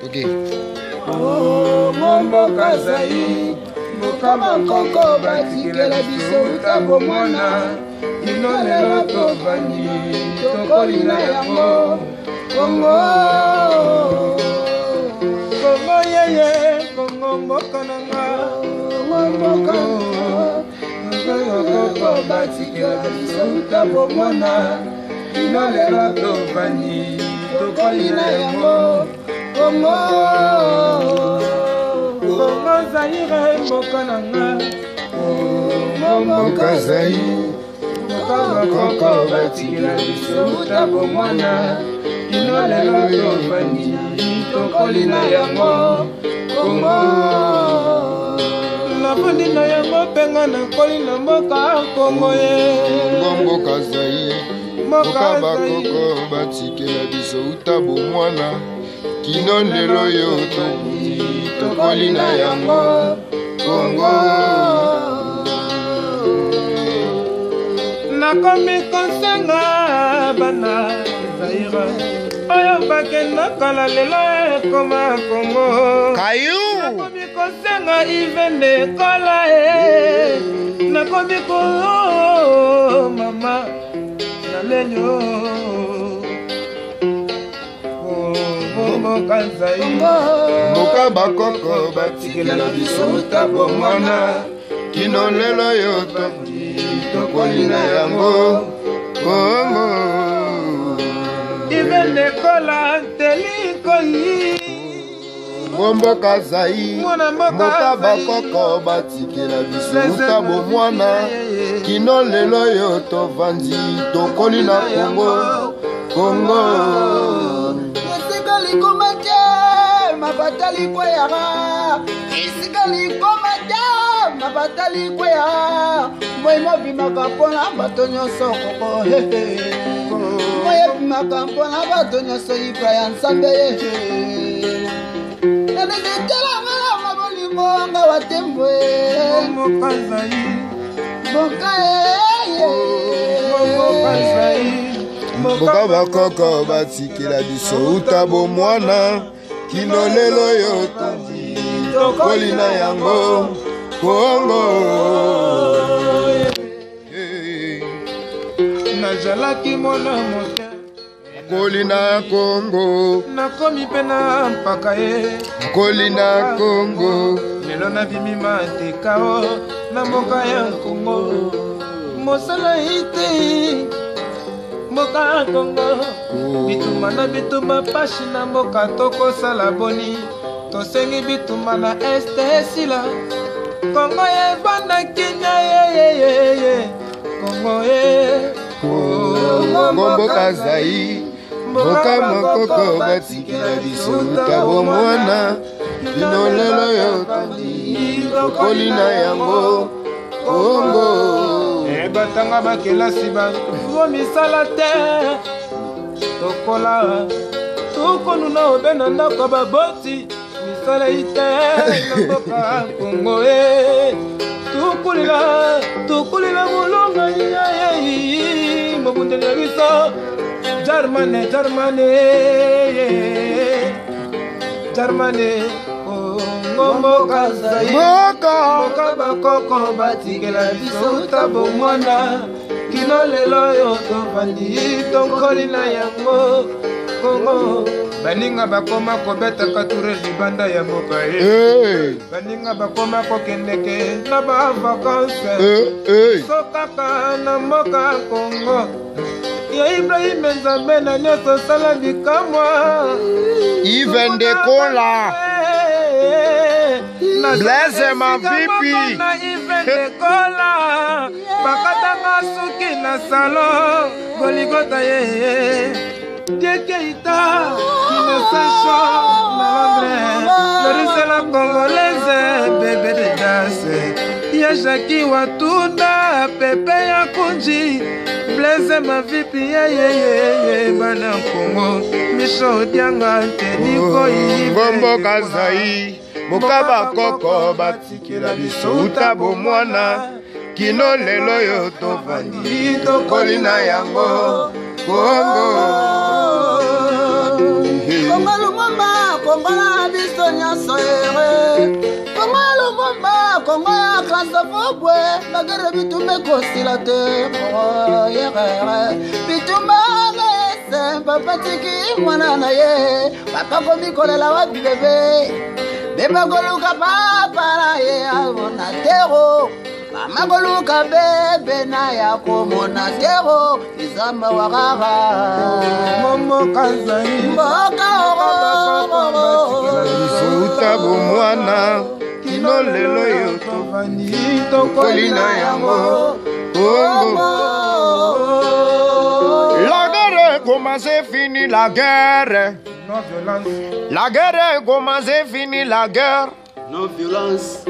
Ok. Oh, mboka zai, mboka makoko batikela biso utambo mwana. Inolelo tovandi, tokolina yango. Kongo, Kongo yeye, Kongo mboka nanga. Mboka makoko batikela biso utambo mwana. Inolelo tovandi, tokolina yango. Kongo, Kongo Zaire mboka nanga. Mboka Zaire, mboka makoko batikela biso utambo mwana. Inolelo tovandi, tokolina yango. Kongo, nafandi na yango penga nakoli na mboka Kongo ye. Mboka Zaire, mboka bakoko batikela biso utambo mwana. Kino lelo yo tokoli na yango. Kongo, nakomi kosenga bana Zaire oyo bakenda kala lelo ekoma Kongo. Kayu Nakomi kosenga ivende kola nakomi ko mama nalenyo. Mboka Zaire, mboka bakoko batikela biso utambo mwana. Kino lelo yo tokoli na yango. Kongo, ivende kola telikoyi. mboka Zaire, mboka bakoko batikela biso utambo mwana. Kino lelo yo tovandi, tokoli na Kongo. Kongo, mabatali kweyara isikali komata mabatali kweyara moyi mobimaka mpona bato nyonso koko moyi ebimaka mpona bato nyonso ipa ya nzambe nanizetelangala mabolingo nga watembwe mboka Zaire mboka bakoko batikela biso utambo mwana. Kino lelo yo tokoli na yango. Kongo, nazalaki mwana mote koli na Kongo. nakomi mpe na mpaka ye Koli na Kongo, lelo nabimi matekao na mboka ya Kongo. Mosala ite mboka ya Kongo, bituma na bituma pashi na mboka tokosala boni. Tosengi bituma na este esila Kongo evanda kinya ye Kongo ye. mboka Zaire, mboka makoko batikela biso utambo mwana. Kino lelo yo tokoli na yango. Kongo, batanga bakelasi bazo misala te tokola tokonuna obe na ndako baboti misala ite na mboka Kongo tukulila molonga yayi mobundeli ya biso Germane mboka Zaire, mboka bakoko batikela biso utambo mwana. Kino lelo yo tovandi, tokoli na yango. Kongo, baninga bakoma kobeta kature libanda ya mboka baninga bakoma kokendeke na bavakanse sokaka na mboka Kongo. Ya Ibrahim Nzambe na nyonso sala bikamwa ivende kola Blaise Mavipi na ivende kola bakatanga suki na salon Goligota ye Diekeita Innocent Malandre Lorisela Congolaise bébé de danse ya Jackie Watunda Pepe ya Kunji Blaise Mavipi ye bana Kongo Micho Dianga Teniko mboka Zaire, mboka bakoko batikela biso utambo mwana. Kino lelo yo tovandi, tokoli na yango. Kongo, Kongo lumamba, Kongo bakanza fobwe bagere bitume kosila te bituma lese papatiki mwana na ye papa komikolela wapi bebe bebagoluka papa na ye amona tero mama goluka bebe na ya komona tero izamba wagaga Momo Kazai mboka Bisouta bomwana kino lelo yo tovandi tokolina yango La guerre comment c'est fini la guerre Non violence. La guerre comment c'est fini la guerre non violence.